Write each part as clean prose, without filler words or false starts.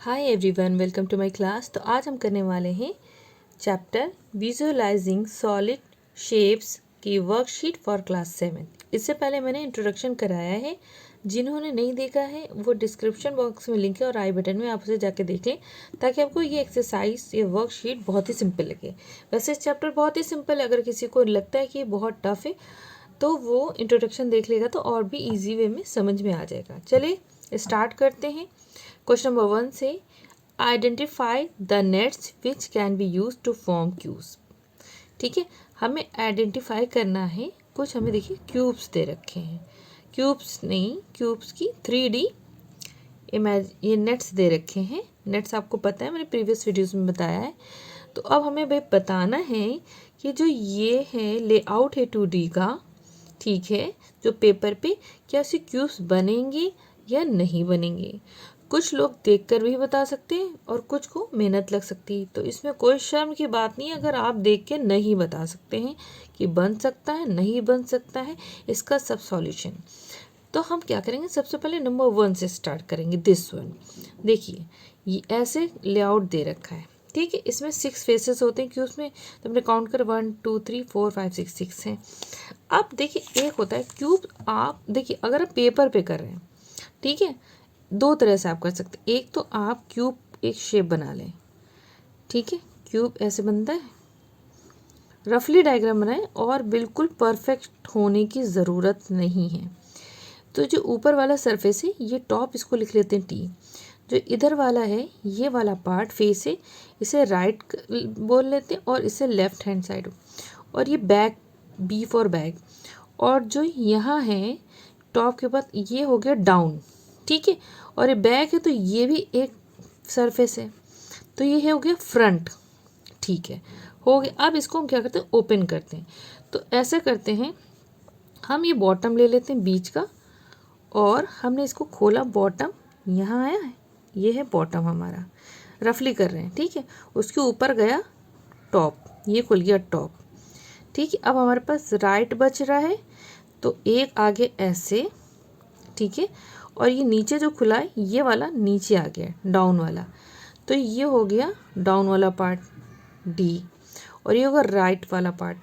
Hi everyone, welcome to my class. तो आज हम करने वाले हैं चैप्टर विजुअलाइजिंग सॉलिड शेप्स की वर्कशीट फॉर क्लास 7। इससे पहले मैंने इंट्रोडक्शन कराया है। जिन्होंने नहीं देखा है वो डिस्क्रिप्शन बॉक्स में लिंक है और आई बटन में आप उसे जाके देख लें, ताकि आपको ये एक्सरसाइज ये वर्कशीट बहुत ही सिंपल लगे। वैसे इस चैप्टर बहुत ही सिंपल है, अगर किसी को लगता है कि ये बहुत टफ है तो वो इंट्रोडक्शन देख लेगा तो और भी ईजी वे में समझ में आ जाएगा। चलिए स्टार्ट करते हैं। क्वेश्चन नंबर 1 से identify the nets which can be use to form cubes. ठीक है, हमें आइडेंटिफाई करना है। कुछ हमें देखिए क्यूब्स दे रखे हैं, क्यूब्स नहीं, क्यूब्स की 3D ये नेट्स दे रखे हैं। नेट्स आपको पता है, मैंने प्रीवियस वीडियोस में बताया है। तो अब हमें भाई बताना है कि जो ये है लेआउट है 2D का, ठीक है, जो पेपर पे, क्या ऐसे क्यूब्स बनेंगे या नहीं बनेंगे। कुछ लोग देखकर भी बता सकते हैं और कुछ को मेहनत लग सकती है। तो इसमें कोई शर्म की बात नहीं, अगर आप देख के नहीं बता सकते हैं कि बन सकता है नहीं बन सकता है, इसका सब सॉल्यूशन। तो हम क्या करेंगे, सबसे पहले नंबर 1 से स्टार्ट करेंगे। दिस वन देखिए, ये ऐसे लेआउट दे रखा है, ठीक है। इसमें 6 फेसेस होते हैं क्यूब्स में, तो हमने काउंट कर 1 2 3 4 5 6 हैं। अब देखिए एक होता है क्यूब, आप देखिए अगर आप पेपर पे कर रहे हैं, ठीक है, दो तरह से आप कर सकते हैं। एक तो आप क्यूब एक शेप बना लें, ठीक है, क्यूब ऐसे बनता है, रफली डायग्राम बनाएं और बिल्कुल परफेक्ट होने की ज़रूरत नहीं है। तो जो ऊपर वाला सरफेस है ये टॉप, इसको लिख लेते हैं टी। जो इधर वाला है ये वाला पार्ट फेस है, इसे राइट बोल लेते हैं और इसे लेफ्ट हैंड साइड। और ये बैक, बी फॉर बैक। और जो यहाँ है टॉप के बाद ये हो गया डाउन, ठीक है। और ये बैक है तो ये भी एक सरफेस है, तो ये हो गया फ्रंट, ठीक है, हो गया। अब इसको हम क्या करते हैं, ओपन करते हैं। तो ऐसा करते हैं, हम ये बॉटम ले लेते हैं बीच का, और हमने इसको खोला, बॉटम यहाँ आया है, ये है बॉटम हमारा, रफली कर रहे हैं, ठीक है। उसके ऊपर गया टॉप, ये खुल गया टॉप, ठीक है। अब हमारे पास राइट बच रहा है, तो एक आगे ऐसे, ठीक है, और ये नीचे जो खुला है ये वाला नीचे आ गया डाउन वाला, तो ये हो गया डाउन वाला पार्ट डी, और ये होगा राइट वाला पार्ट।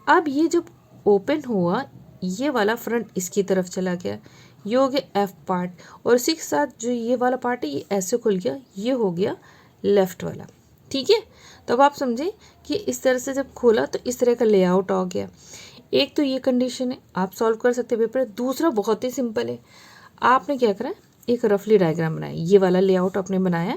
अब ये जब ओपन हुआ ये वाला फ्रंट इसकी तरफ चला गया, ये हो गया एफ पार्ट, और इसी के साथ जो ये वाला पार्ट है ये ऐसे खुल गया, ये हो गया लेफ्ट वाला, ठीक है। तो अब आप समझे कि इस तरह से जब खोला तो इस तरह का लेआउट आ गया। एक तो ये कंडीशन है, आप सॉल्व कर सकते हैं पेपर। दूसरा बहुत ही सिंपल है, आपने क्या करा, एक रफली डायग्राम बनाया, ये वाला लेआउट आपने बनाया,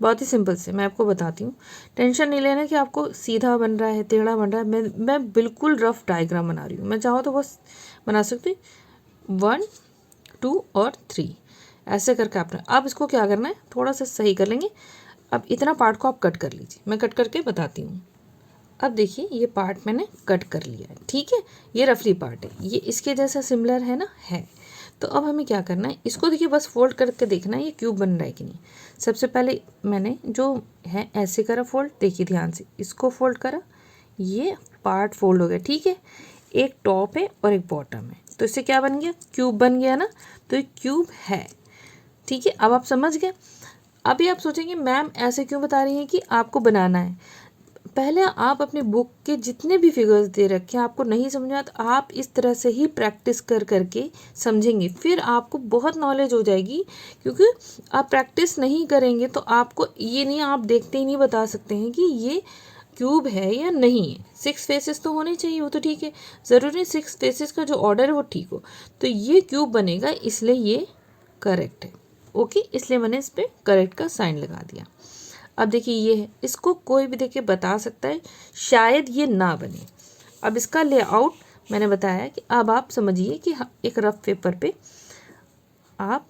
बहुत ही सिंपल से मैं आपको बताती हूँ। टेंशन नहीं लेना कि आपको सीधा बन रहा है टेढ़ा बन रहा है, मैं बिल्कुल रफ डायग्राम बना रही हूँ। मैं चाहो तो बस बना सकती 1 2 और 3 ऐसे करके आपने। अब इसको क्या करना है, थोड़ा सा सही कर लेंगे। अब इतना पार्ट को आप कट कर लीजिए, मैं कट करके बताती हूँ। अब देखिए ये पार्ट मैंने कट कर लिया है, ठीक है, ये रफली पार्ट है, ये इसके जैसा सिमिलर है ना, है। तो अब हमें क्या करना है, इसको देखिए बस फोल्ड करके देखना है ये क्यूब बन रहा है कि नहीं। सबसे पहले मैंने जो है ऐसे करा फोल्ड, देखिए ध्यान से, इसको फोल्ड करा, ये पार्ट फोल्ड हो गया, ठीक है। एक टॉप है और एक बॉटम है, तो इससे क्या बन गया, क्यूब बन गया ना। तो ये क्यूब है, ठीक है। अब आप समझ गए। अभी आप सोचेंगे मैम ऐसे क्यों बता रही हैं कि आपको बनाना है। पहले आप अपनी बुक के जितने भी फिगर्स दे रखे हैं, आपको नहीं समझ में तो आप इस तरह से ही प्रैक्टिस कर करके समझेंगे, फिर आपको बहुत नॉलेज हो जाएगी। क्योंकि आप प्रैक्टिस नहीं करेंगे तो आपको ये नहीं, आप देखते ही नहीं बता सकते हैं कि ये क्यूब है या नहीं है। 6 फेसेस तो होने चाहिए, वो तो ठीक है, ज़रूरी 6 फेसेस का जो ऑर्डर है वो ठीक हो। तो ये क्यूब बनेगा, इसलिए ये करेक्ट है, ओके, इसलिए मैंने इस पर करेक्ट का साइन लगा दिया। अब देखिए ये है, इसको कोई भी देखिए बता सकता है शायद ये ना बने। अब इसका लेआउट मैंने बताया कि अब आप समझिए कि एक रफ पेपर पे आप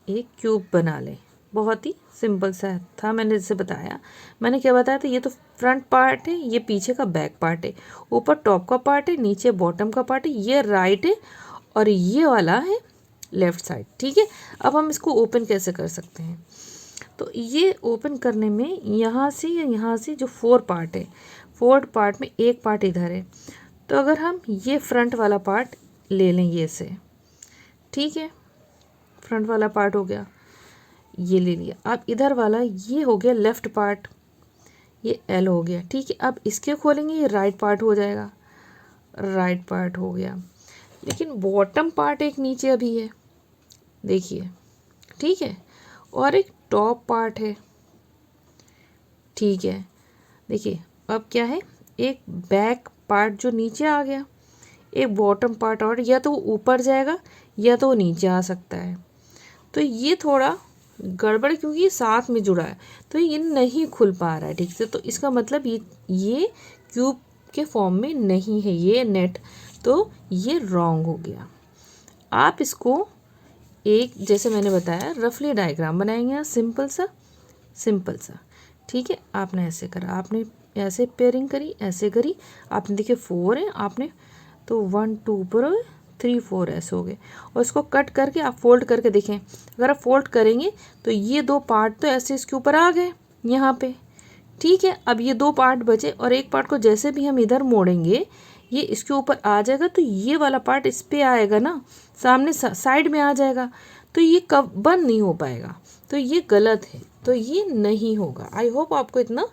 एक क्यूब बना लें, बहुत ही सिंपल सा था। मैंने जैसे बताया, मैंने क्या बताया था, ये तो फ्रंट पार्ट है, ये पीछे का बैक पार्ट है, ऊपर टॉप का पार्ट है, नीचे बॉटम का पार्ट है, ये राइट है और ये वाला है लेफ्ट साइड, ठीक है। अब हम इसको ओपन कैसे कर सकते हैं, तो ये ओपन करने में यहाँ से या यहाँ से जो 4 पार्ट है, 4 पार्ट में एक पार्ट इधर है, तो अगर हम ये फ्रंट वाला पार्ट ले लें ये से, ठीक है, फ्रंट वाला पार्ट हो गया। ये ले लिया। अब इधर वाला ये हो गया लेफ्ट पार्ट, ये एल हो गया, ठीक है। अब इसके खोलेंगे, ये राइट पार्ट हो जाएगा, राइट पार्ट हो गया। लेकिन बॉटम पार्ट एक नीचे अभी है, देखिए, ठीक है, और एक टॉप पार्ट है, ठीक है। देखिए अब क्या है, एक बैक पार्ट जो नीचे आ गया, एक बॉटम पार्ट, और या तो वो ऊपर जाएगा या तो वो नीचे आ सकता है। तो ये थोड़ा गड़बड़, क्योंकि ये साथ में जुड़ा है तो ये नहीं खुल पा रहा है ठीक से। तो इसका मतलब ये क्यूब के फॉर्म में नहीं है ये नेट, तो ये रॉन्ग हो गया। आप इसको एक, जैसे मैंने बताया, रफली डायग्राम बनाएंगे, सिंपल सा, ठीक है। आपने ऐसे करा, आपने ऐसे पेयरिंग करी, ऐसे करी, आपने देखिए 4 है, आपने तो 1 2 ऊपर 3 4 ऐसे हो गए। और इसको कट करके आप फोल्ड करके देखें, अगर आप फोल्ड करेंगे तो ये 2 पार्ट तो ऐसे इसके ऊपर आ गए यहाँ पे, ठीक है। अब ये 2 पार्ट बचे, और एक पार्ट को जैसे भी हम इधर मोड़ेंगे ये इसके ऊपर आ जाएगा, तो ये वाला पार्ट इस पे आएगा ना, सामने साइड में आ जाएगा, तो ये कब बंद नहीं हो पाएगा, तो ये गलत है, तो ये नहीं होगा। आई होप आपको इतना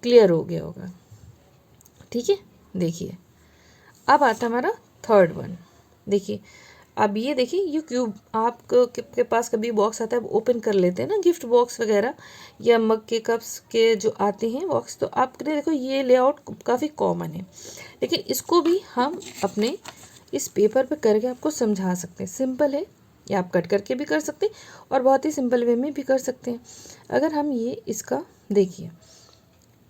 क्लियर हो गया होगा, ठीक है। देखिए अब आता हमारा थर्ड वन। देखिए अब ये देखिए, ये क्यूब आपको के पास कभी बॉक्स आता है, ओपन कर लेते हैं ना, गिफ्ट बॉक्स वगैरह या मग के कप्स के जो आते हैं बॉक्स, तो आपने देखो ये लेआउट काफ़ी कॉमन है। लेकिन इसको भी हम अपने इस पेपर पे करके आपको समझा सकते हैं, सिंपल है, या आप कट करके भी कर सकते हैं और बहुत ही सिंपल वे में भी कर सकते हैं। अगर हम ये इसका देखिए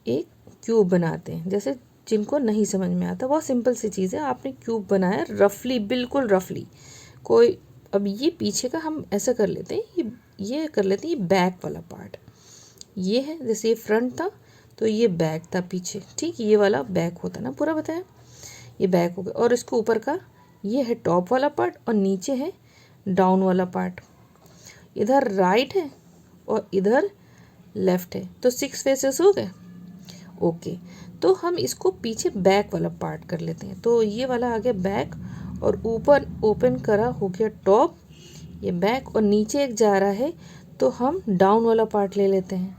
एक क्यूब बनाते हैं, जैसे जिनको नहीं समझ में आता, बहुत सिंपल सी चीज़ है, आपने क्यूब बनाया रफली, बिल्कुल रफली, कोई, अब ये पीछे का हम ऐसा कर लेते हैं, ये कर लेते हैं, ये बैक वाला पार्ट ये है, जैसे ये फ्रंट था तो ये बैक था पीछे, ठीक, ये वाला बैक होता ना, पूरा बताया, ये बैक हो गया। और इसके ऊपर का ये है टॉप वाला पार्ट, और नीचे है डाउन वाला पार्ट, इधर राइट है और इधर लेफ्ट है, तो 6 फेसेस हो गए, ओके। तो हम इसको पीछे बैक वाला पार्ट कर लेते हैं, तो ये वाला आ गया बैक, और ऊपर ओपन करा हो गया टॉप, ये बैक, और नीचे एक जा रहा है तो हम डाउन वाला पार्ट ले लेते हैं,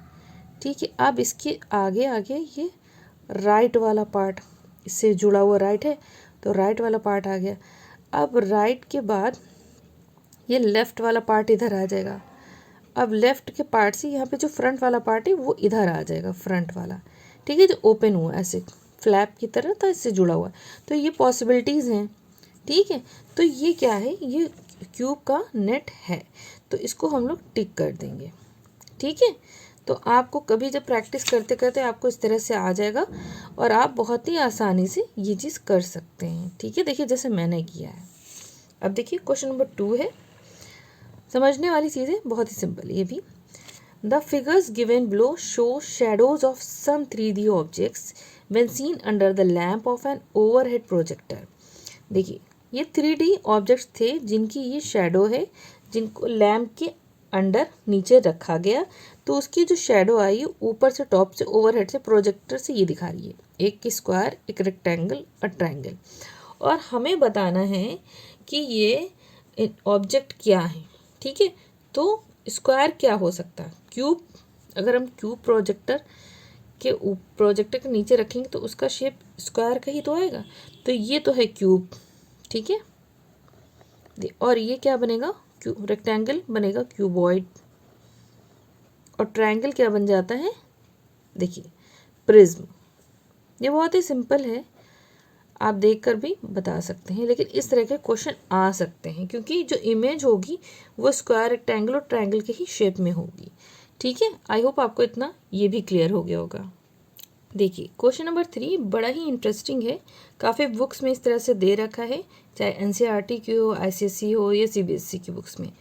ठीक है। अब इसके आगे आगे ये राइट वाला पार्ट, इससे जुड़ा हुआ राइट है तो राइट वाला पार्ट आ गया। अब राइट के बाद ये लेफ़्ट वाला पार्ट इधर आ जाएगा। अब लेफ़्ट के पार्ट से यहाँ पे जो फ्रंट वाला पार्ट है वो इधर आ जाएगा, फ्रंट वाला, ठीक है, जो ओपन हुआ ऐसे फ्लैप की तरह था, इससे जुड़ा हुआ। तो ये पॉसिबिलिटीज़ हैं, ठीक है। तो ये क्या है, ये क्यूब का नेट है, तो इसको हम लोग टिक कर देंगे, ठीक है। तो आपको कभी जब प्रैक्टिस करते करते आपको इस तरह से आ जाएगा, और आप बहुत ही आसानी से ये चीज़ कर सकते हैं, ठीक है। देखिए जैसे मैंने किया है। अब देखिए क्वेश्चन नंबर 2 है, समझने वाली चीज़ें बहुत ही सिंपल है ये भी। The figures given below show shadows of some 3D objects when seen under the lamp of an overhead projector. देखिए ये 3D ऑब्जेक्ट्स थे जिनकी ये शेडो है, जिनको लैम्प के अंडर नीचे रखा गया, तो उसकी जो शेडो आई ऊपर से, टॉप से, ओवरहेड से, प्रोजेक्टर से ये दिखा रही है, एक स्क्वायर, एक रेक्टेंगल और ट्रायंगल। और हमें बताना है कि ये ऑब्जेक्ट क्या है, ठीक है। तो स्क्वायर क्या हो सकता है, क्यूब, अगर हम क्यूब प्रोजेक्टर के नीचे रखेंगे तो उसका शेप स्क्वायर का ही तो आएगा, तो ये तो है क्यूब, ठीक है। और ये क्या बनेगा, रेक्टेंगल बनेगा क्यूबॉइड, और ट्रायंगल क्या बन जाता है, देखिए प्रिज्म। ये बहुत ही सिंपल है, आप देखकर भी बता सकते हैं, लेकिन इस तरह के क्वेश्चन आ सकते हैं क्योंकि जो इमेज होगी वो स्क्वायर, रेक्टेंगल और ट्रायंगल के ही शेप में होगी, ठीक है। आई होप आपको इतना ये भी क्लियर हो गया होगा। देखिए क्वेश्चन नंबर 3 बड़ा ही इंटरेस्टिंग है, काफ़ी बुक्स में इस तरह से दे रखा है, चाहे एनसीईआरटी की हो, आईसीएसई हो या सीबीएसई की बुक्स में।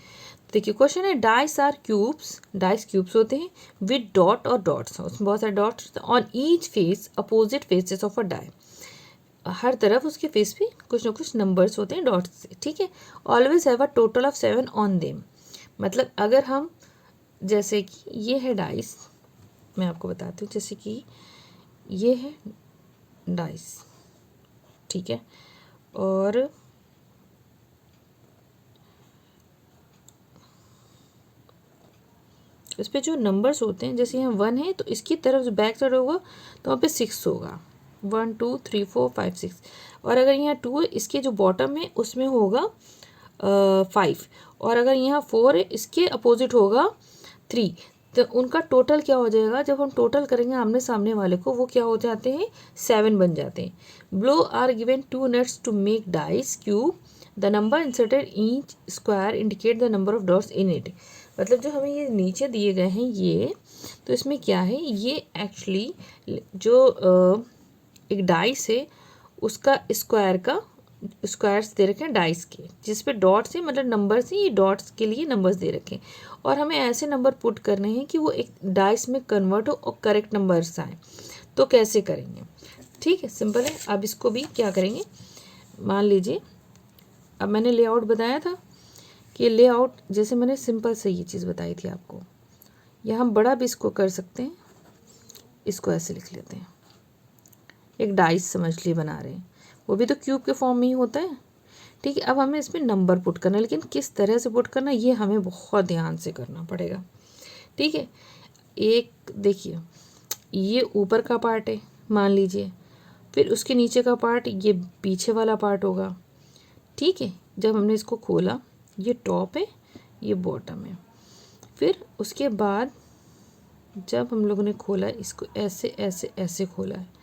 देखिए क्वेश्चन है, dice are cubes, dice cubes होते हैं विद डॉट और डॉट्स, उसमें बहुत सारे dots on each face, opposite faces of a die, हर तरफ उसके फेस पे कुछ ना कुछ नंबर्स होते हैं डॉट्स से, ठीक है। Always have a total of 7 on them, मतलब अगर हम, जैसे कि ये है डाइस, मैं आपको बताती हूँ, जैसे कि ये है डाइस, ठीक है, और इस पर जो नंबर्स होते हैं, जैसे यहाँ 1 है तो इसकी तरफ जो बैक साइड होगा तो वहाँ पे 6 होगा, 1 2 3 4 5 6। और अगर यहाँ 2 है इसके जो बॉटम है उसमें होगा 5। और अगर यहाँ 4 है इसके अपोजिट होगा 3। तो उनका टोटल क्या हो जाएगा, जब हम टोटल करेंगे आमने सामने वाले को, वो क्या हो जाते हैं, 7 बन जाते हैं। Below are given 2 nets to make dice cube, the number inserted each square indicate the number of dots in it. मतलब जो हमें ये नीचे दिए गए हैं ये, तो इसमें क्या है, ये एक्चुअली जो एक डाइस है उसका स्क्वायर का स्क्वायर्स दे रखे हैं डाइस के, जिस पे डॉट्स है मतलब नंबर्स हैं, ये डॉट्स के लिए नंबर्स दे रखे हैं। और हमें ऐसे नंबर पुट करने हैं कि वो एक डाइस में कन्वर्ट हो और करेक्ट नंबर्स आए। तो कैसे करेंगे, ठीक है, सिंपल है। अब इसको भी क्या करेंगे, मान लीजिए अब मैंने लेआउट बताया था कि लेआउट जैसे मैंने सिंपल से ये चीज़ बताई थी आपको, या हम बड़ा भी इसको कर सकते हैं, इसको ऐसे लिख लेते हैं, एक डाइस समझ लिए बना रहे हैं, वो भी तो क्यूब के फॉर्म में ही होता है, ठीक है। अब हमें इसमें नंबर पुट करना है, लेकिन किस तरह से पुट करना ये हमें बहुत ध्यान से करना पड़ेगा, ठीक है। एक देखिए ये ऊपर का पार्ट है मान लीजिए, फिर उसके नीचे का पार्ट ये पीछे वाला पार्ट होगा, ठीक है। जब हमने इसको खोला ये टॉप है ये बॉटम है, फिर उसके बाद जब हम लोगों ने खोला इसको ऐसे ऐसे ऐसे खोला है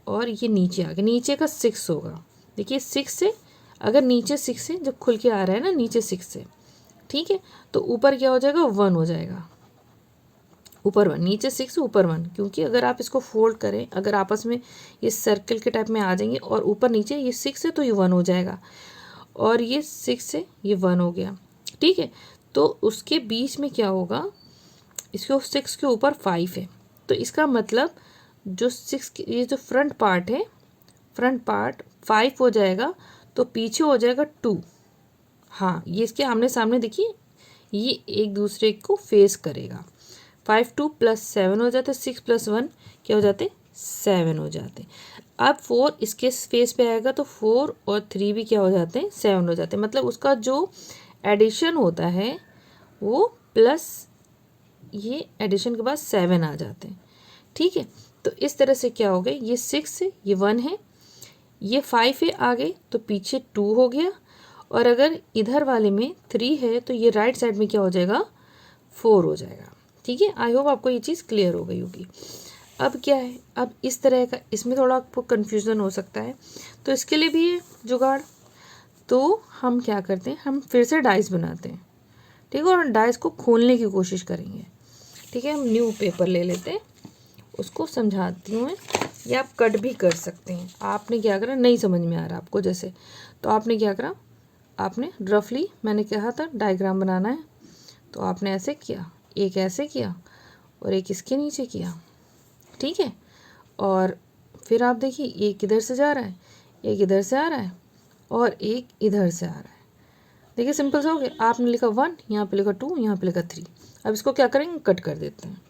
और ये नीचे आ गया, नीचे का 6 होगा, देखिए 6 से, अगर नीचे 6 से जब खुल के आ रहा है ना नीचे 6 से, ठीक है, तो ऊपर क्या हो जाएगा 1 हो जाएगा, ऊपर 1, नीचे 6 ऊपर 1, क्योंकि अगर आप इसको फोल्ड करें, अगर आपस में ये सर्कल के टाइप में आ जाएंगे और ऊपर नीचे ये 6 है तो ये 1 हो जाएगा, और ये 6 है ये 1 हो गया, ठीक है। तो उसके बीच में क्या होगा, इसके 6 के ऊपर 5 है, तो इसका मतलब जो 6 ये जो फ्रंट पार्ट है, फ्रंट पार्ट 5 हो जाएगा, तो पीछे हो जाएगा 2। हाँ ये इसके आमने सामने देखिए ये एक दूसरे को फेस करेगा, 5 2 + 7 हो जाते, 6 + 1 क्या हो जाते 7 हो जाते। अब 4 इसके फेस पे आएगा तो 4 और 3 भी क्या हो जाते हैं 7 हो जाते हैं, मतलब उसका जो एडिशन होता है वो प्लस ये एडिशन के बाद 7 आ जाते हैं, ठीक है। तो इस तरह से क्या हो गया, ये 6 है ये 1 है, ये 5 है आगे तो पीछे 2 हो गया, और अगर इधर वाले में 3 है तो ये राइट साइड में क्या हो जाएगा 4 हो जाएगा, ठीक है। आई होप आपको ये चीज़ क्लियर हो गई होगी। अब क्या है, अब इस तरह का इसमें थोड़ा आपको कन्फ्यूज़न हो सकता है, तो इसके लिए भी है जुगाड़। तो हम क्या करते हैं, हम फिर से डाइस बनाते हैं, ठीक है, और डाइस को खोलने की कोशिश करेंगे, ठीक है। हम न्यू पेपर ले लेते हैं, उसको समझाती हूँ मैं, या आप कट भी कर सकते हैं। आपने क्या करा, नहीं समझ में आ रहा आपको जैसे, तो आपने क्या करा, आपने रफली मैंने कहा था डायग्राम बनाना है, तो आपने ऐसे किया, एक ऐसे किया और एक इसके नीचे किया, ठीक है। और फिर आप देखिए एक इधर से जा रहा है, एक इधर से आ रहा है और एक इधर से आ रहा है, देखिए सिंपल सा हो गया। आपने लिखा 1, यहाँ पे लिखा 2, यहाँ पे लिखा 3। अब इसको क्या करेंगे, कट कर देते हैं।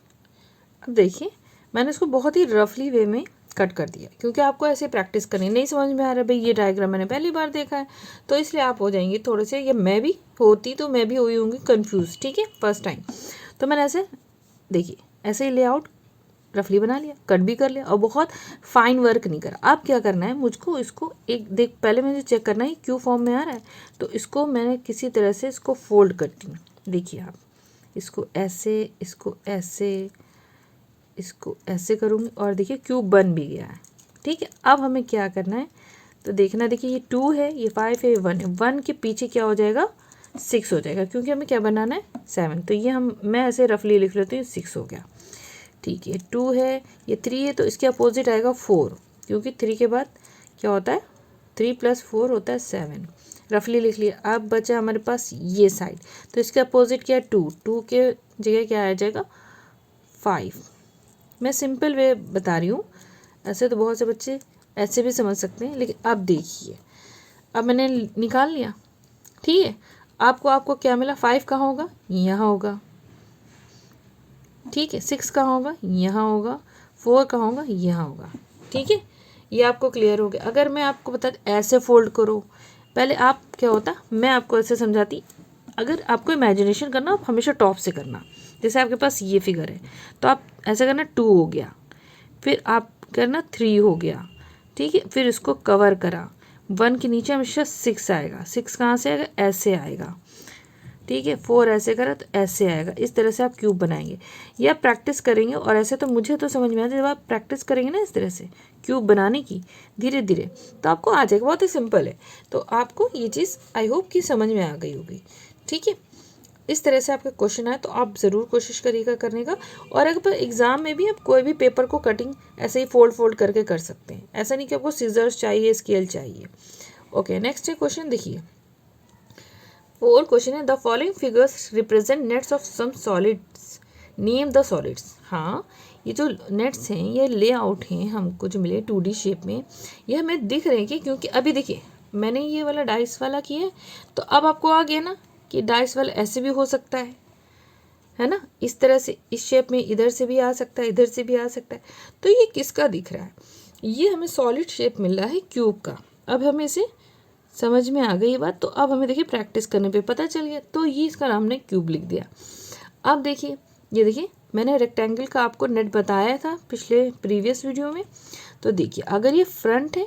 अब देखिए मैंने इसको बहुत ही रफली वे में कट कर दिया, क्योंकि आपको ऐसे प्रैक्टिस करनी, नहीं समझ में आ रहा है भाई ये डायग्राम मैंने पहली बार देखा है, तो इसलिए आप हो जाएंगे थोड़े से, ये मैं भी होती तो मैं भी हुई होंगी कंफ्यूज, ठीक है, फर्स्ट टाइम। तो मैंने ऐसे देखिए ऐसे ही लेआउट रफली बना लिया, कट भी कर लिया, और बहुत फाइन वर्क नहीं करा। अब क्या करना है, मुझको इसको एक देख पहले मुझे चेक करना है क्यों फॉर्म में आ रहा है, तो इसको मैंने किसी तरह से इसको फोल्ड करती हूँ, देखिए आप इसको ऐसे, इसको ऐसे, इसको ऐसे करूँगी, और देखिए क्यूब बन भी गया है, ठीक है। अब हमें क्या करना है, तो देखना, देखिए ये 2 है, ये 5 है, ये 1 है, 1 के पीछे क्या हो जाएगा 6 हो जाएगा, क्योंकि हमें क्या बनाना है 7। तो ये मैं ऐसे रफली लिख लेती हूँ, 6 हो गया, ठीक है। 2 है, ये 3 है, तो इसके अपोजिट आएगा 4, क्योंकि 3 के बाद क्या होता है 3 + 4 होता है 7, रफली लिख लिया। अब बचा हमारे पास ये साइड, तो इसके अपोजिट क्या है 2, 2 के जगह क्या आ जाएगा 5। मैं सिंपल वे बता रही हूँ, ऐसे तो बहुत से बच्चे ऐसे भी समझ सकते हैं, लेकिन अब देखिए, अब मैंने निकाल लिया, ठीक है। आपको क्या मिला, 5 कहाँ होगा, यहाँ होगा, ठीक है। 6 कहाँ होगा, यहाँ होगा। 4 कहाँ होगा, यहाँ होगा, ठीक है। ये आपको क्लियर हो गया। अगर मैं आपको बता ऐसे फोल्ड करो, पहले आप क्या होता, मैं आपको ऐसे समझाती, अगर आपको इमेजिनेशन करना आप हमेशा टॉप से करना। जैसे आपके पास ये फिगर है तो आप ऐसा करना 2 हो गया, फिर आप करना 3 हो गया, ठीक है, फिर इसको कवर करा, 1 के नीचे हमेशा 6 आएगा, 6 कहाँ से आएगा, ऐसे आएगा, ठीक है, 4 ऐसे करा तो ऐसे आएगा। इस तरह से आप क्यूब बनाएंगे, या प्रैक्टिस करेंगे। और ऐसे तो मुझे तो समझ में आता है, जब आप प्रैक्टिस करेंगे ना इस तरह से क्यूब बनाने की धीरे धीरे, तो आपको आ जाएगा। बहुत ही सिंपल है, तो आपको ये चीज़ आई होप कि समझ में आ गई होगी, ठीक है। इस तरह से आपका क्वेश्चन आए तो आप ज़रूर कोशिश करिएगा करने का। और अगर एग्ज़ाम में भी आप कोई भी पेपर को कटिंग ऐसे ही फोल्ड करके कर सकते हैं, ऐसा नहीं कि आपको सीजर्स चाहिए, स्केल चाहिए। ओके, नेक्स्ट है क्वेश्चन, देखिए 4 क्वेश्चन है, the following figures represent nets of some solids, name the solids. हाँ, ये जो नेट्स हैं ये लेआउट हैं हमको जो मिले 2D शेप में, ये हमें दिख रहे हैं कि क्योंकि अभी देखिए मैंने ये वाला डाइस वाला किया है, तो अब आपको आ गया ना कि डाइस वाला ऐसे भी हो सकता है ना, इस तरह से, इस शेप में, इधर से भी आ सकता है, इधर से भी आ सकता है। तो ये किसका दिख रहा है, ये हमें सॉलिड शेप मिल रहा है क्यूब का। अब हमें इसे समझ में आ गई ये बात, तो अब हमें देखिए प्रैक्टिस करने पे पता चल गया, तो ये इसका नाम हमने क्यूब लिख दिया। अब देखिए, ये देखिए मैंने रेक्टेंगल का आपको नेट बताया था पिछले प्रीवियस वीडियो में। तो देखिए अगर ये फ्रंट है,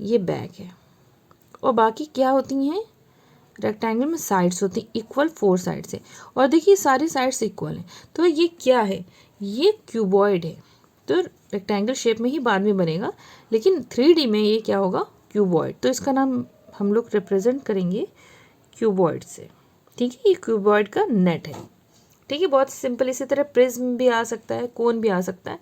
ये बैक है, और बाकी क्या होती हैं, रेक्टेंगल में साइड्स होती हैं इक्वल 4 साइड से, और देखिए सारी साइड्स इक्वल हैं। तो ये क्या है, ये क्यूबॉइड है। तो रेक्टेंगल शेप में ही बाद में बनेगा, लेकिन 3D में ये क्या होगा, क्यूबॉइड। तो इसका नाम हम लोग रिप्रेजेंट करेंगे क्यूबॉइड से, ठीक है। ये क्यूबॉइड का नेट है, ठीक है, बहुत सिंपल। इसी तरह प्रिज्म भी आ सकता है, कोन भी आ सकता है,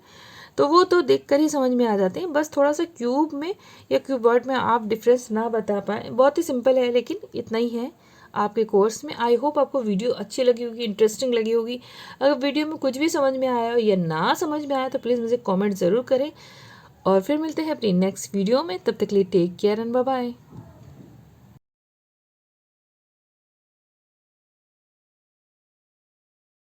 तो वो तो देखकर ही समझ में आ जाते हैं। बस थोड़ा सा क्यूब में या क्यूबॉइड में आप डिफरेंस ना बता पाए, बहुत ही सिंपल है, लेकिन इतना ही है आपके कोर्स में। आई होप आपको वीडियो अच्छी लगी होगी, इंटरेस्टिंग लगी होगी। अगर वीडियो में कुछ भी समझ में आया हो या ना समझ में आया तो प्लीज़ मुझे कमेंट ज़रूर करें, और फिर मिलते हैं अपनी नेक्स्ट वीडियो में। तब तक के लिए take care and bye bye.